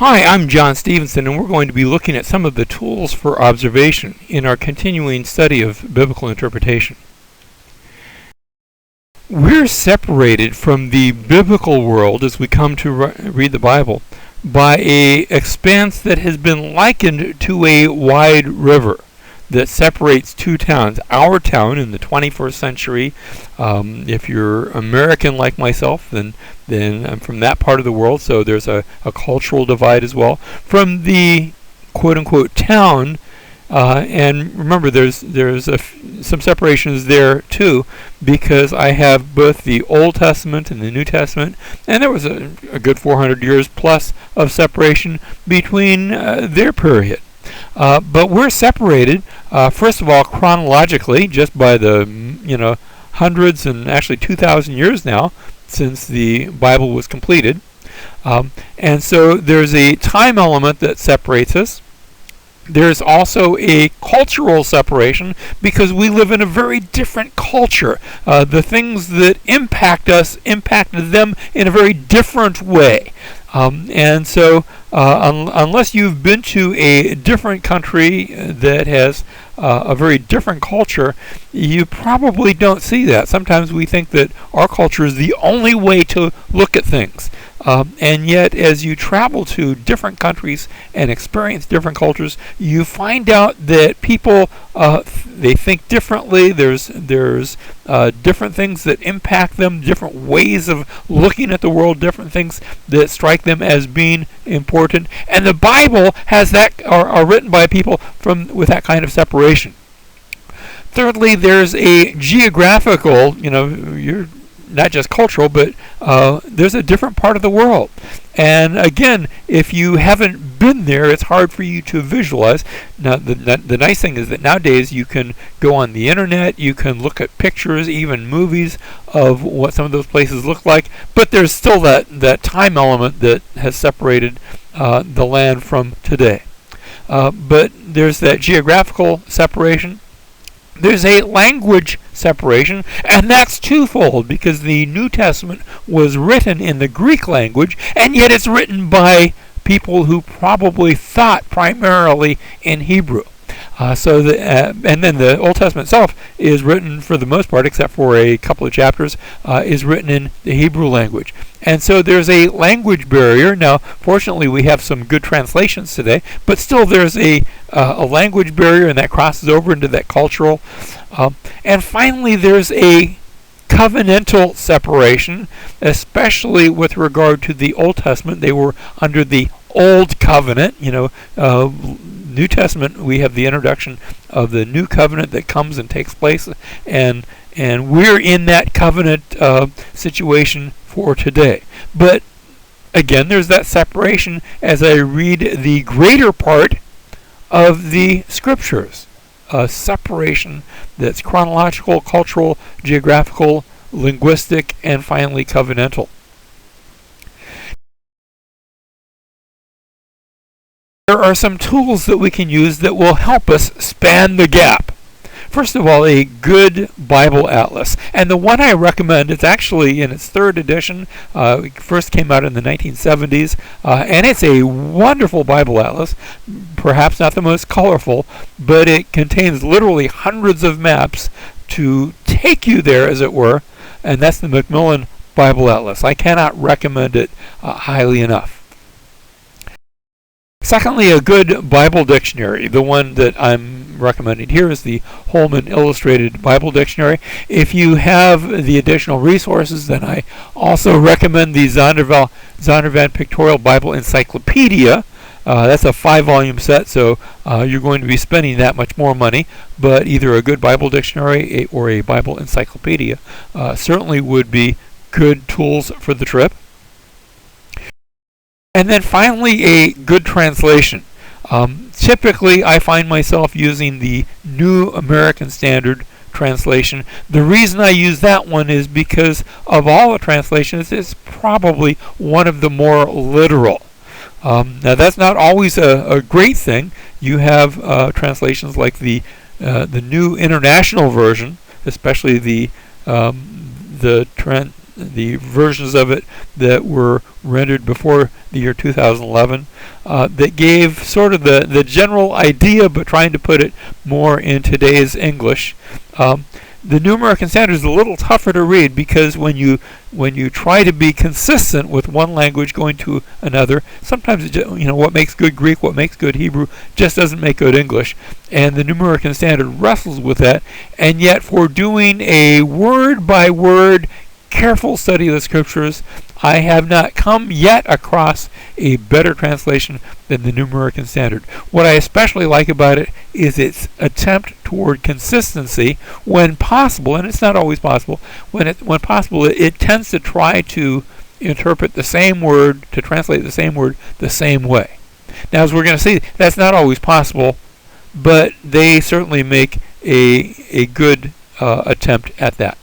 Hi, I'm John Stevenson, and we're going to be looking at some of the tools for observation in our continuing study of biblical interpretation. We're separated from the biblical world as we come to read the Bible by an expanse that has been likened to a wide river that separates two towns. Our town in the 21st century, if you're American like myself, then I'm from that part of the world, so there's a cultural divide as well. From the quote-unquote town, and remember there's some separations there too, because I have both the Old Testament and the New Testament, and there was a good 400 years plus of separation between their period. But we're separated, first of all, chronologically, just by the hundreds and actually 2,000 years now since the Bible was completed. And so there's a time element that separates us. There's also a cultural separation because we live in a very different culture. The things that impact us impacted them in a very different way. And so unless you've been to a different country that has a very different culture, you probably don't see that. Sometimes we think that our culture is the only way to look at things. And yet, as you travel to different countries and experience different cultures, you find out that people, they think differently. There's different things that impact them, different ways of looking at the world, different things that strike them as being important. And the Bible has that, are written by people with that kind of separation. Thirdly, there's a geographical, you're not just cultural, but there's a different part of the world. And again, if you haven't been there, it's hard for you to visualize. Now, the nice thing is that nowadays you can go on the internet, you can look at pictures, even movies of what some of those places look like, but there's still that time element that has separated the land from today. But there's that geographical separation. There's a language separation, and that's twofold because the New Testament was written in the Greek language, and yet it's written by people who probably thought primarily in Hebrew. And then the Old Testament itself is written, for the most part, except for a couple of chapters, is written in the Hebrew language. And so there's a language barrier. Now, fortunately, we have some good translations today, but still there's a language barrier, and that crosses over into that cultural. And finally, there's a covenantal separation, especially with regard to the Old Testament. They were under the Old Covenant. New Testament, we have the introduction of the New Covenant that comes and takes place, and we're in that covenant situation for today. But again, there's that separation as I read the greater part of the Scriptures. A separation that's chronological, cultural, geographical, linguistic, and finally covenantal. There are some tools that we can use that will help us span the gap. First of all, a good Bible atlas. And the one I recommend, it's actually in its third edition. It first came out in the 1970s. And it's a wonderful Bible atlas. Perhaps not the most colorful, but it contains literally hundreds of maps to take you there, as it were. And that's the Macmillan Bible Atlas. I cannot recommend it highly enough. Secondly, a good Bible dictionary. The one that I'm recommending here is the Holman Illustrated Bible Dictionary. If you have the additional resources, then I also recommend the Zondervan Pictorial Bible Encyclopedia. That's a 5-volume set, so you're going to be spending that much more money, but either a good Bible dictionary or a Bible encyclopedia certainly would be good tools for the trip. And then finally, a good translation. Typically, I find myself using the New American Standard translation. The reason I use that one is because of all the translations, it's probably one of the more literal. Now, that's not always a great thing. You have translations like the New International Version, especially the the versions of it that were rendered before the year 2011 that gave sort of the general idea, but trying to put it more in today's English. The New American Standard is a little tougher to read because when you try to be consistent with one language going to another, sometimes what makes good Greek, what makes good Hebrew, just doesn't make good English, and the New American Standard wrestles with that. And yet, for doing a word by word careful study of the Scriptures, I have not come yet across a better translation than the New American Standard. What I especially like about it is its attempt toward consistency when possible, and it's not always possible. When possible, it tends to try to interpret the same word, to translate the same word the same way. Now, as we're going to see, that's not always possible, but they certainly make a good attempt at that.